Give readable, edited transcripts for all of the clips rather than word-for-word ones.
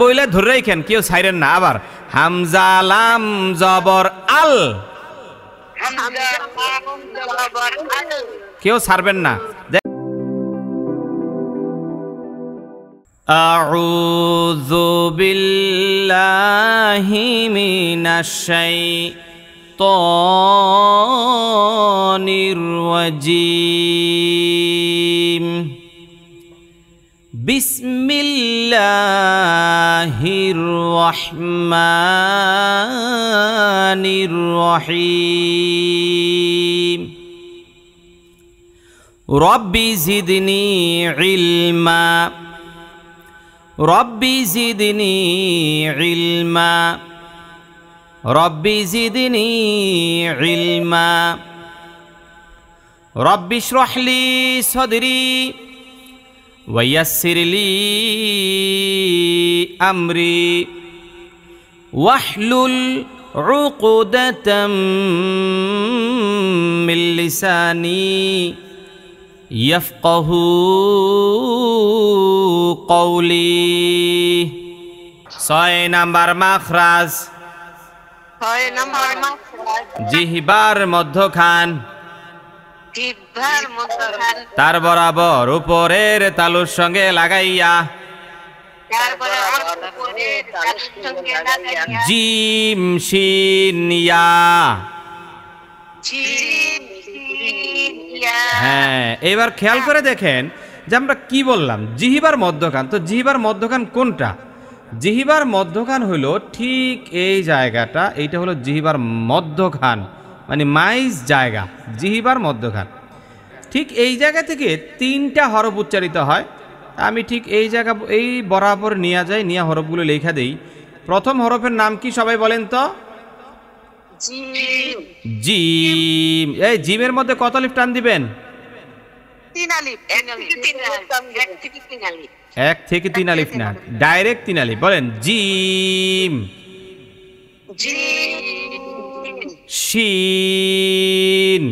বইলে ধরে রাখেন, কেউ ছাইরেন না। আবার হামজা লাম জবর আল, কেউ ছাড়বেন না। আউযু বিল্লাহি মিনাশ শাইতানির রাজীম। বিসমিল্লাহির রহমানির রহিম। রব্বি জিদনি ইলমা, রব্বি জিদনি ইলমা, রব্বি জিদনি ইলমা। রব্বি ইশরাহ লি সাদরি ওয়াইয়াসসির লি আমরি ওয়াহলুল উকদাতাম মিন লিসানি ইয়াফকাহু কওলি। 6 নাম্বার মাখরাজ, জিহ্বার মধ্যখান, তার বরাবর উপরের তালুর সঙ্গে লাগাইয়া, জিম শিন ইয়া। হ্যাঁ, এবার খেয়াল করে দেখেন যে আমরা কি বললাম, জিহ্বার মধ্যখান। তো জিহ্বার মধ্যখান কোনটা? জিহ্বার মধ্যখান হলো ঠিক এই জায়গাটা, এইটা হলো জিহ্বার মধ্যখান, মানে মাইজ জায়গা, জিহ্বার মধ্যখান। ঠিক এই জায়গা থেকে 3টা হরফ উচ্চারিত হয়। আমি ঠিক এই জায়গা, এই বরাবর নিয়ে যাই, নিয়ে হরফগুলো লেখা দেই। প্রথম হরফের নাম কি সবাই বলেন তো? জিম। এই জিমের মধ্যে কত আলিফ টান দিবেন? 3 আলিফ। 1 থেকে 3 আলিফ না, ডাইরেক্ট 3 আলিফ। বলেন জিম, শিন,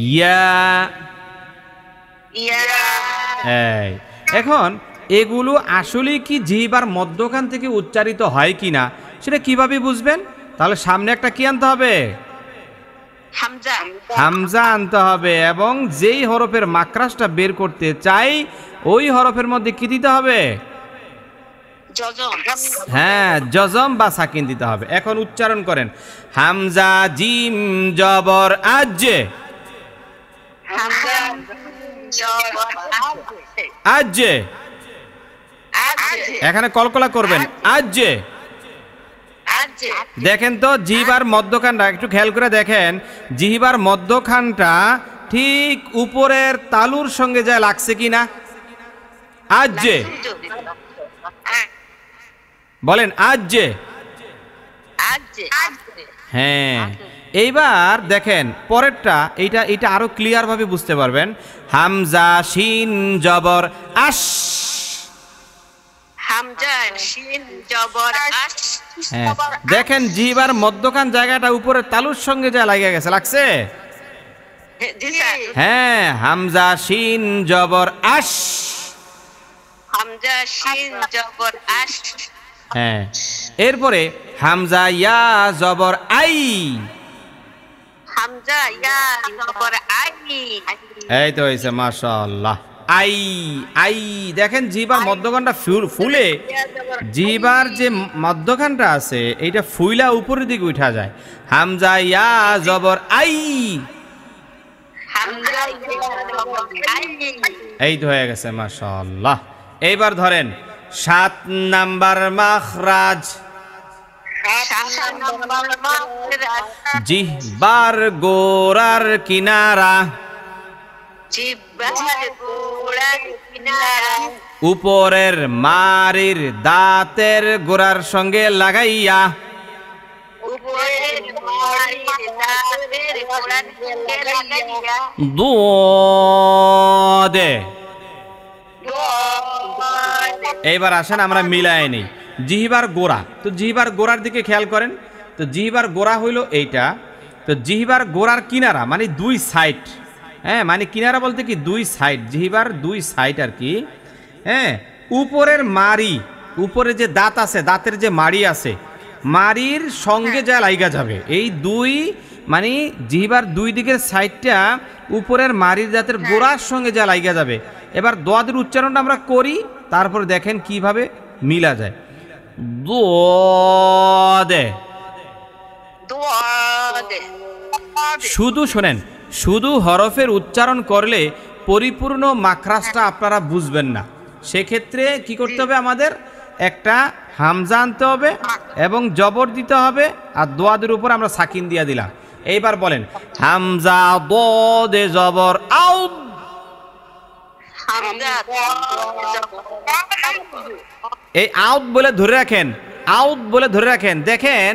ইয়া। এই এখন এগুলো আসলে কি জিহ্বার মধ্যখান থেকে উচ্চারিত হয় কিনা সেটা কিভাবে বুঝবেন? তাহলে সামনে একটা কি আনতে হবে? হামজা। হামজা আনতে হবে, এবং যেই হরফের মাকরাজটা বের করতে চাই ওই হরফের মধ্যে কি দিতে হবে? জজম। হ্যাঁ, জজম বা সাকিন দিতে হবে। এখন উচ্চারণ করেন, হামজা জিম জবর আজ, হামজা জবর আজ। এখানে কলকলা করবেন, আজ। দেখেন তো জিহ্বার মধ্যখানটা একটু খেয়াল করে দেখেন, জিহ্বার মধ্যখানটা ঠিক উপরের তালুর সঙ্গে যা লাগছে কিনা? আজ বলেন, আজ। হ্যাঁ, এইবার দেখেন পরেরটা, এইটা আরো ক্লিয়ার ভাবে বুঝতে পারবেন। হামজা শিন জবর আশ, হামজা শিন জবর আশ। হ্যাঁ, দেখেন জিহ্বার মধ্যখান জায়গাটা উপরের তালুর সঙ্গে যা লাগা গেছে, লাগছে? হ্যাঁ, হামজা শিন জবর আশ, হামজা শিন জবর আশ। হ্যাঁ, এরপরে হামজা ইয়া জবর আই, হামজা ইয়া জবর আই। এই তো হয়েছে, মাশাআল্লাহ। I, I. দেখেন জিহ্বার মধ্যখানটা ফুলে, জিহ্বার যে মধ্যখানটা আছে এইটা ফুইলা উপরের দিকে উঠা যায়। হামজা ইয়া জবর আই, হামজা ইয়া জবর আই। এই তো হয়ে গেছে, মাশাআল্লাহ। এইবার ধরেন 7 নাম্বার মাখরাজ, জিহ্বার গোড়ার কিনারা, উপরের মারির দাঁতের গোড়ার সঙ্গে লাগাইয়া, দে। এইবার আসেন আমরা মিলাই নেই জিহ্বার গোড়া। তো জিহ্বার গোড়ার দিকে খেয়াল করেন, তো জিহ্বার গোড়া হইল এইটা। তো জিহ্বার গোড়ার কিনারা মানে 2 সাইড, হ্যাঁ, মানে কিনারা বলতে কি 2 সাইড, জিহ্বার 2 সাইড আর কি। হ্যাঁ, উপরের মাড়ি, উপরে যে দাঁত আছে, দাঁতের যে মাড়ি আছে, মাড়ির সঙ্গে যা লাইগা যাবে, এই দুই মানে জিহ্বার দুই দিকের সাইডটা উপরের মাড়ির দাঁতের গোড়ার সঙ্গে যা লাইগা যাবে। এবার দোয়াদের উচ্চারণটা আমরা করি, তারপর দেখেন কিভাবে মিলা যায়। দোয়াদে, দোয়াদে, শুধু শোনেন, শুধু হরফের উচ্চারণ করলে পরিপূর্ণ মাখরাজটা আপনারা বুঝবেন না। সেক্ষেত্রে কি করতে হবে, আমাদের একটা হামজা আনতে হবে এবং জবর দিতে হবে, আর দোয়াদের উপর আমরা সাকিন দিয়া দিলাম। এইবার বলেন হামজা দে জবর আউদ। হামজা এই আউদ বলে ধরে রাখেন, আউদ বলে ধরে রাখেন। দেখেন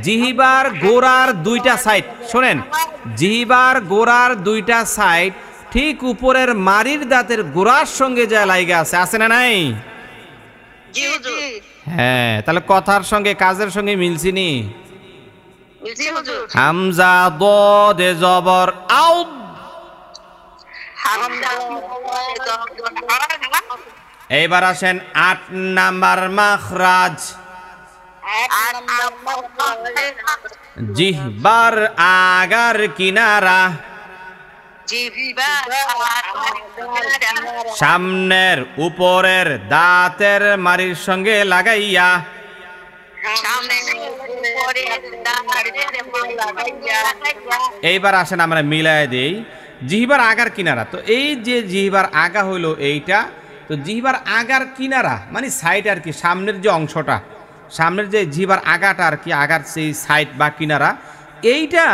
জিহিবার গোড়ার দুইটা সাইড, শোনেন, জিহিবার গোড়ার দুইটা সাইড ঠিক উপরের মাড়ির দাঁতের গোড়ার সঙ্গে যা লাইগা আছে, আছে না নাই? জি হুজুর, হ্যাঁ, তাহলে কথার সঙ্গে কাজের সঙ্গে মিলছিনি। জি হুজুর, হামজা দে জবর আউদ। হামজা এইবার আসেন 8 নাম্বার মাখরাজ। জিহ্বার আগার কিনারা সামনের উপরের দাঁতের মাড়ির সঙ্গে লাগাইয়া। এইবার আসেন আমরা মিলাই দেই জিহ্বার আগার কিনারা। তো এই যে জিহ্বার আগা হইলো এইটা, তো জিহ্বার আগার কিনারা মানে সাইড আর কি, সামনের যে অংশটা, সামনের যে জিহ্বার আগাটা আর কি, আগার সেই সাইড বা কিনারা, এইটা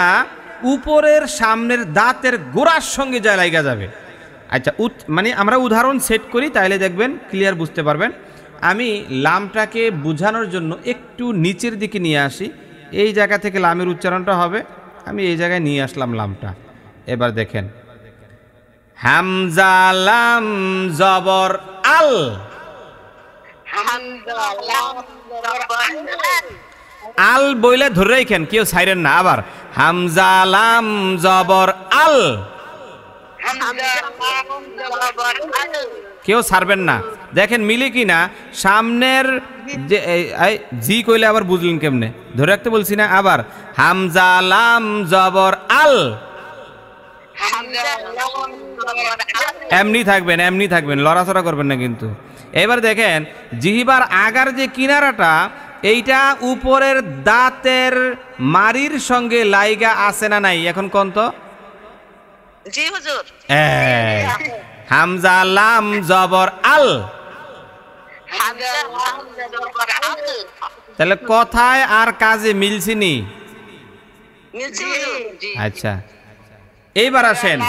উপরের সামনের দাঁতের গোড়ার সঙ্গে যা লাগা যাবে। আচ্ছা, মানে আমরা উদাহরণ সেট করি, তাইলে দেখবেন ক্লিয়ার বুঝতে পারবেন। আমি লামটাকে বোঝানোর জন্য একটু নিচের দিকে নিয়ে আসি, এই জায়গা থেকে লামের উচ্চারণটা হবে। আমি এই জায়গায় নিয়ে আসলাম লামটা। এবার দেখেন হামজা লাম জবর আল। আল বইলে ধরে রাখেন, কেউ ছাইরেন না। আবার হামজা লাম জবর আল, কেউ ছাড়বেন না। দেখেন মিলে কি না, সামনের যে জি কইলে আবার বুঝলেন কেমনে, ধরে রাখতে বলছি না। আবার হামজা লাম জবর আল, এমনি থাকবেন, এমনি থাকবেন, লড়াচড়া করবেন না কিন্তু। এবার দেখেন জিহ্বার আগার যে কিনারাটা, এইটা উপরের দাঁতের মাড়ির সঙ্গে লাইগা আছে না নাই? এখন কোন তো? জি হুজুর, হামজা লাম জবর আল। তাহলে কথায় আর কাজে মিলছিনি? আচ্ছা, এইবার আসেন,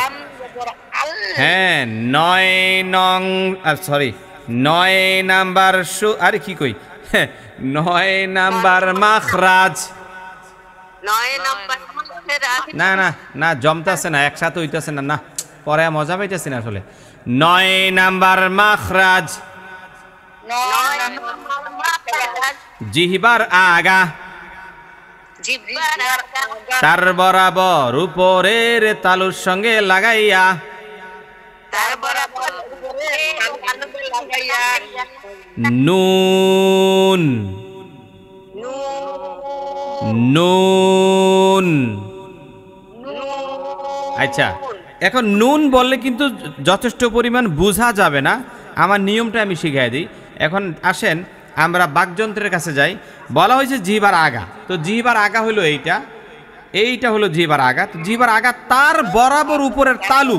হ্যাঁ 9 নাম্বার আরে কি কই 9 নাম্বার মাখরাজ। না না না, জমতাছে না, একসাথে হইতাছে না, না পরে মজা পাইতেছি না আসলে। 9 নাম্বার মাখরাজ জিহ্বার আগা, তার বরাবর উপরের তালুর সঙ্গে লাগাইয়া। নুন নুন। আচ্ছা, এখন নুন বললে কিন্তু যথেষ্ট পরিমাণ বোঝা যাবে না, আমার নিয়মটা আমি শিখিয়ে দিই। এখন আসেন আমরা বাকযন্ত্রের কাছে যাই। বলা হয়েছে জিহ্বার আগা, তো জিহ্বার আগা হলো এইটা, এইটা হলো জিহ্বার আগা। তো জিহ্বার আগা তার বরাবর উপরের তালু,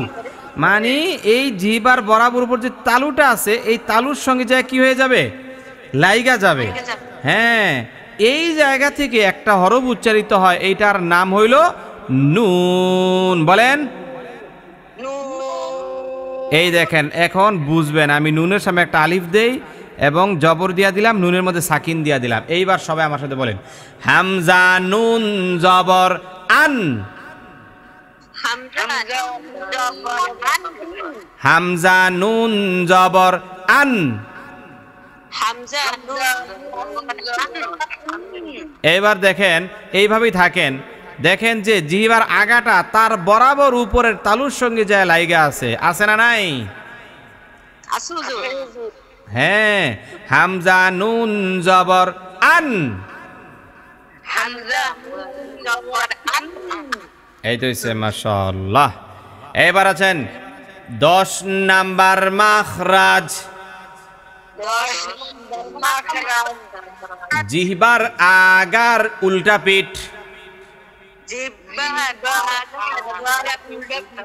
মানে এই জিহ্বার বরাবর উপর যে তালুটা আছে, এই তালুর সঙ্গে যা কি হয়ে যাবে, লাইগা যাবে। হ্যাঁ, এই জায়গা থেকে একটা হরফ উচ্চারিত হয়, এইটার নাম হইল নুন। বলেন, এই দেখেন এখন বুঝবেন। আমি নুনের সামনে একটা আলিফ দেই এবং জবর দিয়া দিলাম, নুনের মধ্যে সাকিন দিয়া দিলাম। এইবার সবাই আমার সাথে বলেন হামজা নুন জবর আন। হামজা নুন জবর আন। এবার দেখেন এইভাবেই থাকেন। দেখেন যে জিহ্বার আগাটা তার বরাবর উপরের তালুর সঙ্গে যায় লাইগা আছে, আছে না নাই? হ্যাঁ, হামজা নুন জবর আন। হামজা জবর আন। এই তো হচ্ছে মাশাআল্লাহ। এবার আছেন 10 নাম্বার মাখরাজ। 10 মাখরাজ। জিহবার আগার উল্টা পিঠ, জিহ্বা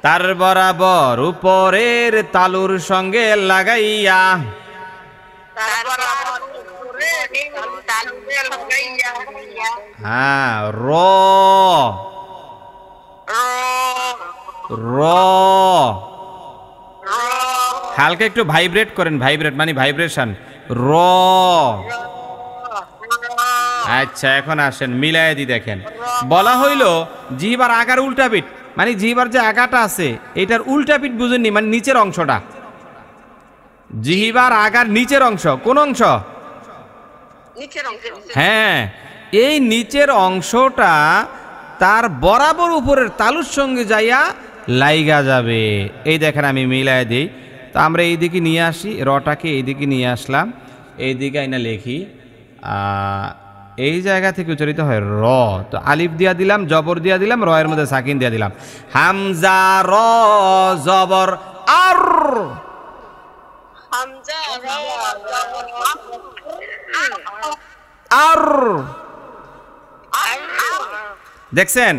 তার বরাবর উপরের তালুর সঙ্গে লাগাইয়া, তারপর উপরে তালুতে লাগাইয়া হ্যাঁ র র র হালকা একটু ভাইব্রেট করেন, ভাইব্রেট মানে ভাইব্রেশন। র। আচ্ছা এখন আসেন মিলায় দি দেখেন, বলা হইল জিহবার আগার উল্টা পিঠ, মানে জিহবার যে আগাটা আছে এটার উল্টা পিঠ বুঝেননি, মানে নিচের অংশটা, জিহবার আগার নিচের অংশ কোন অংশ? নিচের অংশ। হ্যাঁ, এই নিচের অংশটা তার বরাবর উপরের তালুর সঙ্গে যাইয়া লাইগা যাবে। এই দেখেন আমি মিলায় দিই, তো আমরা এই দিকে নিয়ে আসি, রটাকে এই দিকে নিয়ে আসলাম, এই দিকে আইনা লেখি, এই জায়গা থেকে উচ্চারিত হয় র, তো আলিফ দিয়া দিলাম, জবর দিয়া দিলাম, র এর মধ্যে সাকিন দিয়া দিলাম, হামজা র জবর আর। হামজা র জবর আর দেখছেন,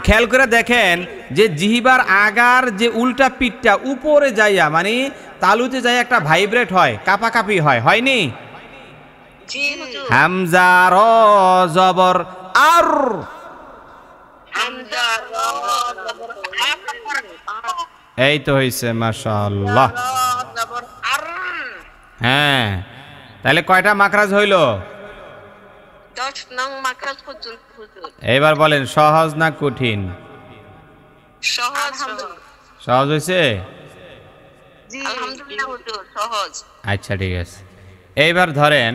খেয়াল করে দেখেন যে জিহিবার আগার যে উল্টা পিঠটা উপরে যাইয়া, মানে তালুতে যাইয়া একটা ভাইব্রেট হয়, কাপাকাপি হয়, হয়নি? জি হুজুর। হামজা র জবর আর। হামজা র জবর আর। এই তো হইছে মাশাআল্লাহ। র জবর আর। হ্যাঁ, তাহলে কয়টা মাখরাজ হইল? 10 নং মাখরাজ পর্যন্ত হুজুর। এবার বলেন সহজ না কঠিন? সহজ। সহজ হয়েছে? জি আলহামদুলিল্লাহ হুজুর, সহজ। আচ্ছা ঠিক আছে, এইবার ধরেন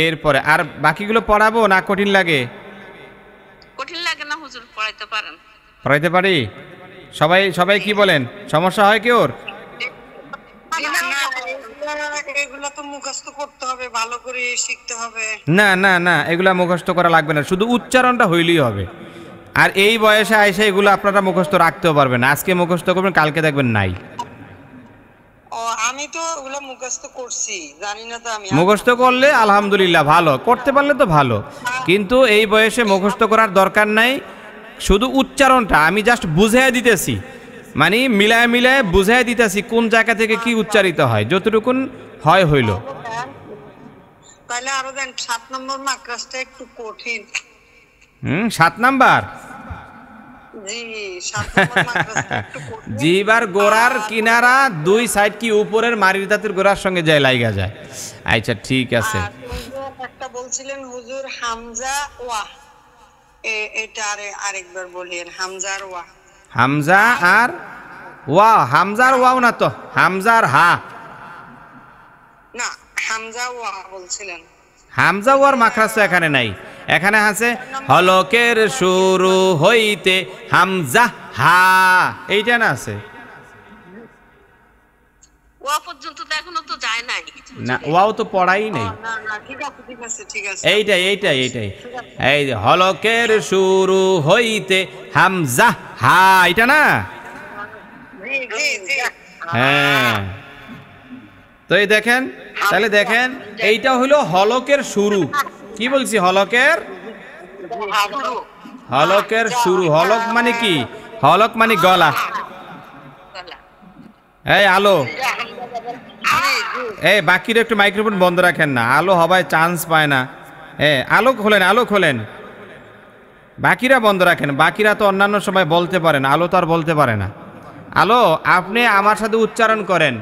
এরপরে আর বাকিগুলো পড়াবো না কঠিন লাগে? কঠিন লাগে না হুজুর, পড়াইতে পারেন। পড়াইতে পারি? সবাই সবাই কি বলেন, সমস্যা হয় কি ওর? এগুলো তো মুখস্থ করতে হবে, ভালো করে শিখতে হবে। না না না, এগুলা মুখস্থ করা লাগবে না, শুধু উচ্চারণটা হইলেই হবে। আর এই বয়সে আইসা এগুলো আপনারা মুখস্থ রাখতেও পারবেন, আজকে মুখস্থ করবেন কালকে দেখবেন নাই। ও আমি তো ওগুলো মুখস্থ করছি, জানি না তো আমি। মুখস্থ করলে আলহামদুলিল্লাহ ভালো, করতে পারলে তো ভালো, কিন্তু এই বয়সে মুখস্থ করার দরকার নাই, শুধু উচ্চারণটা আমি জাস্ট বুঝাইয়া দিতেছি, মানে মিলায় মিলায় বুঝাইয়া দিতেছি কোন জায়গা থেকে কি উচ্চারিত হয়, যতটুকুন হয় হইল। তাহলে আরো দেন, 7 নম্বর মাকড়াসটা একটু কঠিন। 7 নাম্বার। জি 7 নম্বর মাকড়াসটা একটু কঠিন। জিবার গোড়ার কিনারা দুই সাইড কি উপরের মারির দাঁতের গোড়ার সঙ্গে যায় লাইগা যায়। আচ্ছা ঠিক আছে। আর একটা বলছিলেন হুজুর হামজা ওয়া, এটা আরেকবার বলিয়েন, হামজা আর ওয়া। হামজা আর ওয়া, হামজার ওয়াও না তো, হামজার হা। না হামজা ওয়া বলছিলেন। হামজা ওয়ার মাখরাজ তো এখানে নাই, এখানে আছে হলকের শুরু হইতে হামজা হা, এইটা না আছে। ওয়া পর্যন্ত তো এখনো তো যায় নাই। না ওয়াও তো পড়াই নেই। না না ঠিক আছে ঠিক আছে ঠিক আছে। এইটাই এইটাই এইটাই, এই যে হলকের শুরু হইতে হামজা হা, এটা না? জি জি জি। হ্যাঁ, তো এই দেখেন, তাহলে দেখেন এইটা হলো হলকের শুরু। কি বলছি? হলকের হলকের শুরু। হলক মানে কি? হলক মানে গলা। এই আলো, এই বাকির একটু মাইক্রোফোন বন্ধ রাখেন না, আলো হবায় চান্স পায় না। আলো খোলেন, আলো খোলেন, বাকিরা বন্ধ রাখেন, বাকিরা তো অন্যান্য সময় বলতে পারেন, আলো তো আর বলতে পারে না। আলো আপনি আমার সাথে উচ্চারণ করেন,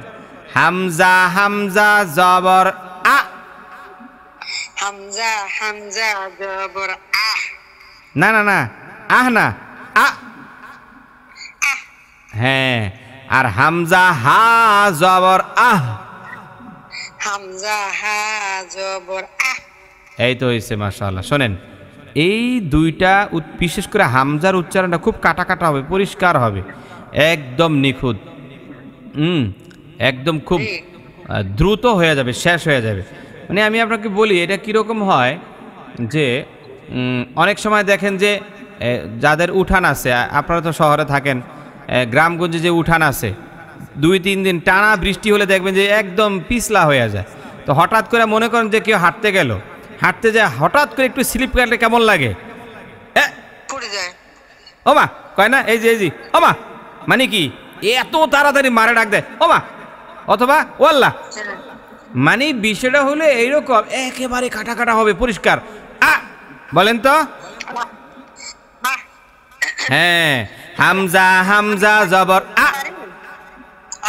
হামজা হামজা জবর আ। হামজা হামজা জবর আহ। না না না, আহ না, আ। হ্যাঁ, আর হামজা হা জবর আহ। হামজা হা জবর আহ। এই তো হয়েছে মাশাআল্লাহ। শোনেন, এই দুইটা বিশেষ করে হামজার উচ্চারণটা খুব কাটা কাটা হবে, পরিষ্কার হবে, একদম নিখুঁত, একদম খুব দ্রুত হয়ে যাবে, শেষ হয়ে যাবে। মানে আমি আপনাকে বলি এটা কীরকম হয় যে অনেক সময় দেখেন যে যাদের উঠান আছে, আপনারা তো শহরে থাকেন, গ্রামগঞ্জে যে উঠান আছে 2-3 দিন টানা বৃষ্টি হলে দেখবেন যে একদম পিছলা হয়ে যায়। তো হঠাৎ করে মনে করেন যে কেউ হাঁটতে গেল, হাঁটতে যায় হঠাৎ করে একটু স্লিপ কাটলে কেমন লাগে? পড়ে যায়। ওমা কয় না, এই যে ওমা, মানে কি এত তাড়াতাড়ি মারে ডাক দেয় ওমা, অথবা ও আল্লাহ। মানে বিষয়টা হলো এইরকম, একেবারে কাটা কাটা হবে, পরিষ্কার। বলেন তো। হ্যাঁ, হামজা হামজা জবর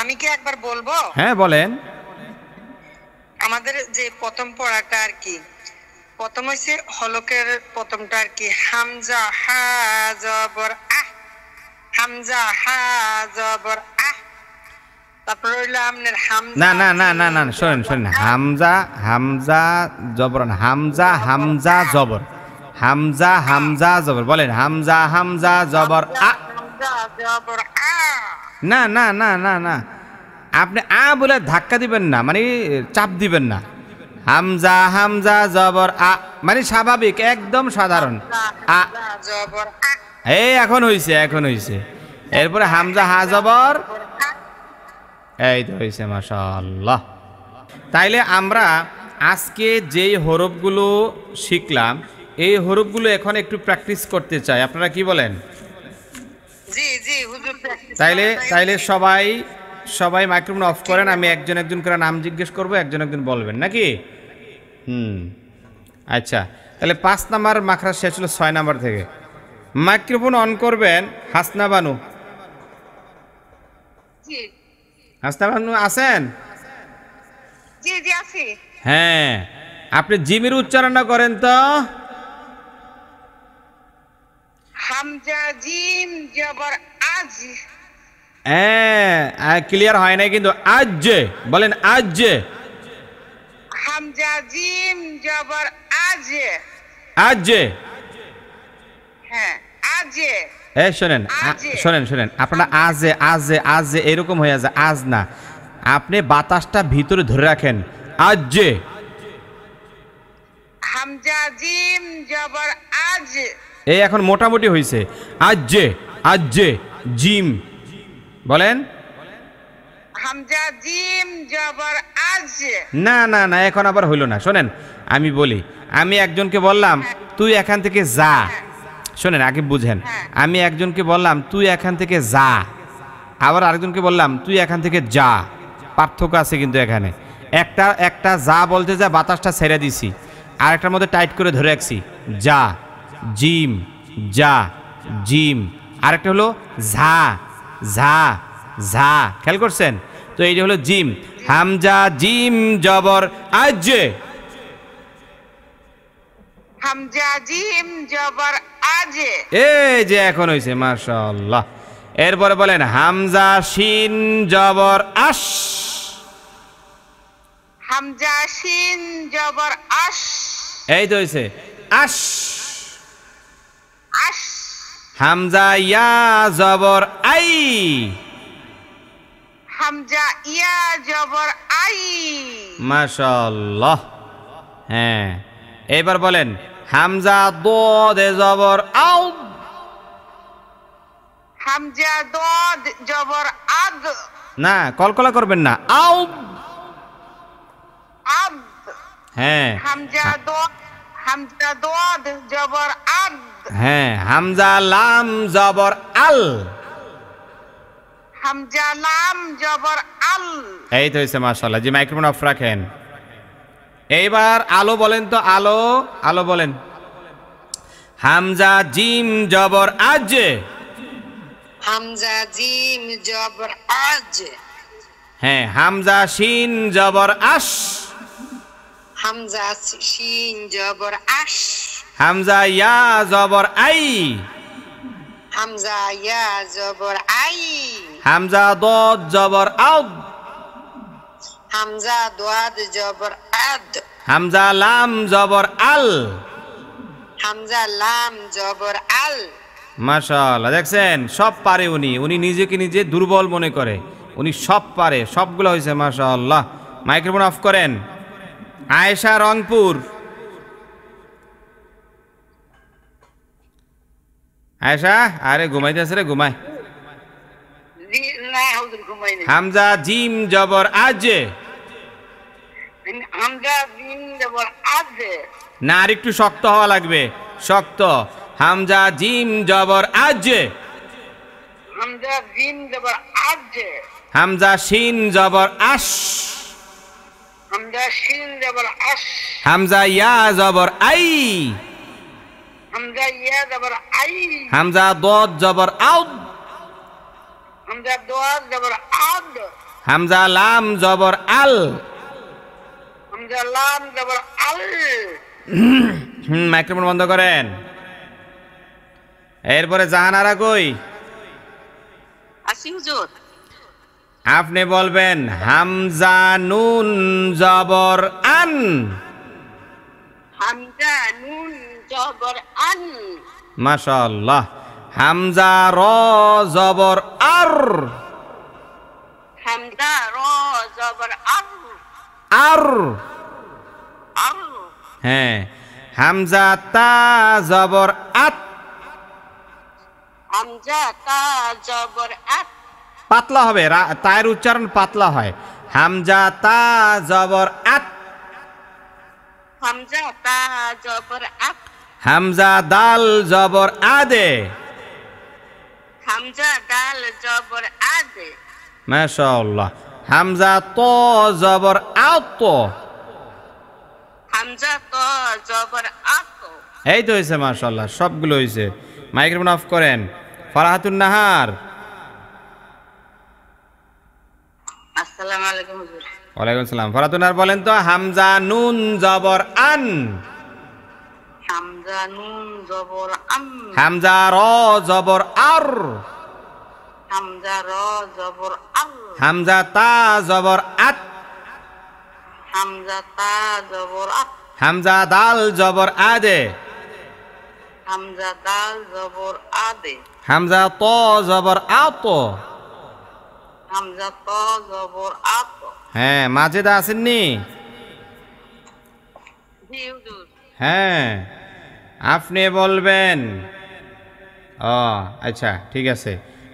আমি কি একবার বলবো? হ্যাঁ বলেন। আমাদের যে প্রথম পড়াটা আর কি, প্রথম হইছে হলকের প্রথমটা আর কি, হামজা হা জবর আহ, হামজা হা জবর আহ। তারপর হইলো আপনার হামজা। না না না না না, শোনেন, হামজা হামজা জবর, হামজা হামজা জবর, হামজা হামজা জবর। বলেন হামজা হামজা জবর আ। হামজা জবর আ। না না না না না, আপনি আ বলে ধাক্কা দিবেন না, মানে চাপ দিবেন না। হামজা হামজা জবর আ, মানে স্বাভাবিক, একদম সাধারণ আ। জবর আ। এই এখন হইছে। এরপরে হামজা হা জবর, এই তো হয়েছে, মাশাআল্লাহ। তাইলে আমরা আজকে যেই হরফগুলো শিখলাম, এই হরফগুলো এখন একটু প্র্যাকটিস করতে চাই। আপনারা কি বলেন? জি জি হুজুর, প্র্যাকটিস। তাইলে সবাই মাইক্রোফোন অফ করেন, আমি একজন করে নাম জিজ্ঞেস করব, একজন বলবেন নাকি? আচ্ছা, তাহলে 5 নাম্বার মাখরাজ শেষ হলো 6 নাম্বার থেকে। মাইক্রোফোন অন করবেন হাসনা বানু। জি হাসনা বানু আছেন? জি জি আছি। হ্যাঁ, আপনি জিমের উচ্চারণটা করেন তো। হামজা জিম জবর আজ। হ্যাঁ, ক্লিয়ার হয় নাই কিন্তু। আজ বলেন, আজ। হামজা জিম জবর আজ। আজ। হ্যাঁ আজ। শোনেন, আপনারা আজ এরকম হয়ে যায়, আজ না, আপনি বাতাসটা ভিতরে ধরে রাখেন। আজ। হামজা জিম জবর আজ। এই এখন মোটামুটি হয়েছে। আজ জিম। বলেন হামজা জিম জবর আজ। না না না, এখন আবার হইল না। শোনেন আমি বলি, আমি একজনকে বললাম তুই এখান থেকে যা। শোনেন আগে বুঝেন, আমি একজনকে বললাম তুই এখান থেকে যা, আবার আরেকজনকে বললাম তুই এখান থেকে যা। পার্থক্য আছে কিন্তু এখানে। একটা যা বলতে যা বাতাসটা ছেড়ে দিছি, আর একটার মধ্যে টাইট করে ধরে রাখছি। যা জিম, যা জিম। আরেকটা হলো ঝা ঝা ঝা। খেয়াল করছেন তো? এইটা হলো জিম। হামজা জিম জবর আজ। হামজা জিম জবর আজ। এই যে এখন হয়েছে, মাশাআল্লাহ। এরপরে বলেন হামজা শিন জবর আশ। হামজা শিন জবর আশ। এই তো হয়েছে, আশ। আশ। হামজা ইয়া জবর আই। হামজা ইয়া জবর আই। মাশাআল্লাহ। হ্যাঁ, এবার বলেন হামজা দদ জবর আউ। হামজা দদ জবর আদ। না, কলকলা করবেন না, আউ। আদ। হ্যাঁ হামজা দদ জবর আদ। হ্যাঁ, হামজা লাম জবর আল। হামজা লাম জবর আল। এই তো হয়েছে, মাশাআল্লাহ। জি মাইক্রোফোন অফ রাখেন। এইবার আলো বলেন তো, আলো বলেন। হামজা জিম জবর আজ। হামজা জিম জবর আজ। হ্যাঁ, হামজা শিন জবর আশ। হামজা শিন জবর আশ। হামজা ইয়া জবর আই। হামজা ইয়া জবর আই। হামজা দদ জবর আউদ। হামজা দোয়াদ জবর আদ। হামজা লাম জবর আল। হামজা লাম জবর আল। মাশাআল্লাহ, দেখছেন সব পারে উনি নিজেকে নিজে দুর্বল মনে করে, উনি সব পারে, সবগুলো হয়েছে মাশাআল্লাহ। মাইক্রোফোন অফ করেন। আয়েশা রংপুর। আয়েশা আরে ঘুমাইতেছে রে, ঘুমায়। না হুজুর ঘুমাই নাই। হামজা জিম জবর আজ। হামজা জিম জবর আজ। না, আর একটু শক্ত হওয়া লাগবে, শক্ত। হামজা জিম জবর আজ। হামজা জিম জবর আজ। হামজা শিন জবর আশ। হামজা শিন জবর আশ। হামজা ইয়া জবর আই। হামজা ইয়া জবর আই। হামজা দদ জবর আউদ। হামজা দোয়াজ জবর আদ। হামজা লাম জবর আল। হামজা লাম জবর আল। মাইক্রোফোন বন্ধ করেন। এরপরে জাহানারা কই? আসি হুজুর। আপনি বলবেন হামজা নুন জবর আন। হামজা নুন জবর আন। মাশাআল্লাহ। হামজা র জবর আর। হামজা র জবর আর। আর। আর। হ্যাঁ। হামজা তা জবর আত। হামজা তা জবর আত। পাতলা হবে, তায়ের উচ্চারণ পাতলা হয়। হামজা তা জবর আত। হামজা তা জবর আত। হামজা দাল জবর আদে। হামজা দাল জবর আদ। মাশাআল্লাহ। হামজা ত জবর আত। হামজা ত জবর আত। এই তো হয়েছে, মাশাআল্লাহ, সবগুলো হয়েছে। মাইক্রোফোন অফ করেন। ফারাহাতুন নাহার। আসসালামু আলাইকুম হুজুর। ওয়ালাইকুম সালাম। ফারাহাতুন নাহার বলেন তো হামজা নুন জবর আন। হামজা নুন জবর আম। হামজা র জবর আর। হামজা র জবর আর। হামজা তা জবর আত। হামজা তা জবর আত। হামজা দাল জবর আদে। হামজা দাল জবর আদে। হামজা ত জবর আত। হামজা ত জবর আত। হ্যাঁ, মাজেদা আসেননি? জি হুজুর। হ্যাঁ, আপনি বলবেন। ও আচ্ছা, ঠিক আছে।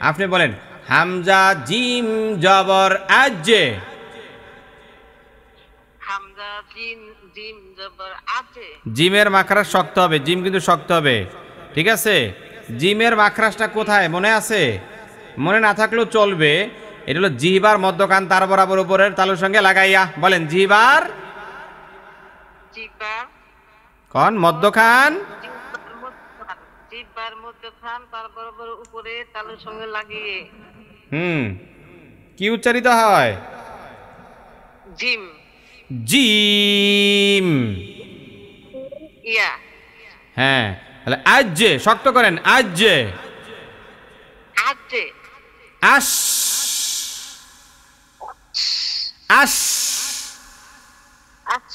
আপনি বলেন হামজা জিম জবর আজ। হামজা জিম জিম জবর আজে। জিমের মাখরাজ শক্ত হবে, জিম কিন্তু শক্ত হবে, ঠিক আছে? জিমের মাখরাজটা কোথায় মনে আছে? মনে না থাকলেও চলবে। এটা হলো জিহ্বার মধ্যখান তার বরাবর উপরের তালুর সঙ্গে লাগাইয়া। বলেন জিহ্বার জিহ্বার কোন মধ্যখান? জিহ্বার মধ্যখান তার বরাবর উপরে তালুর সঙ্গে লাগিয়ে। কি উচ্চারিত হয়? জিম। জিম। ইয়া। হ্যাঁ, তাহলে আজ শক্ত করেন। আজ। আজে। আশ। আশ। আচ।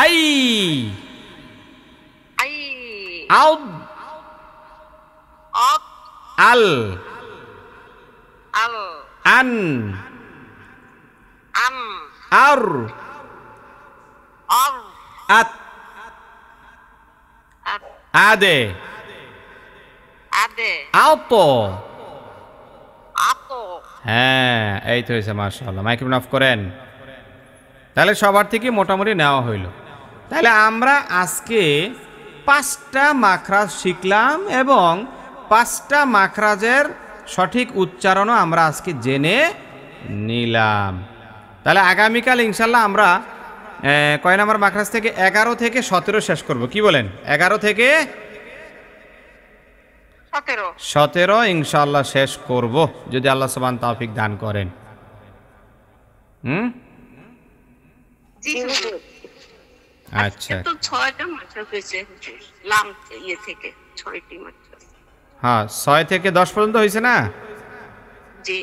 আই। আই। আউদ। অত। আল। আল। আন। আম। আর। অর। আত। আত। আদে। আদে। আউত। আত। হ্যাঁ, এই তো হয়েছে, মাশাআল্লাহ। মাইক্রোফোন অফ করেন। তাহলে সবার থেকে মোটামুটি নেওয়া হইল। তাহলে আমরা আজকে 5টা মাখরাজ শিখলাম এবং 5টা মাখরাজের সঠিক উচ্চারণও আমরা আজকে জেনে নিলাম। তাহলে আগামীকাল ইনশাল্লাহ আমরা কয় নাম্বার মাখরাজ থেকে 11 থেকে 17 শেষ করব। কি বলেন? 11 থেকে 17 ইনশাল্লাহ শেষ করব, যদি আল্লাহ সুবহান তৌফিক দান করেন। আচ্ছা, তো 6টা মাত্রা হয়েছে লাম ইয়ে থেকে 6টি মাত্রা। হ্যাঁ, 6 থেকে 10 পর্যন্ত হয়েছে না? জি।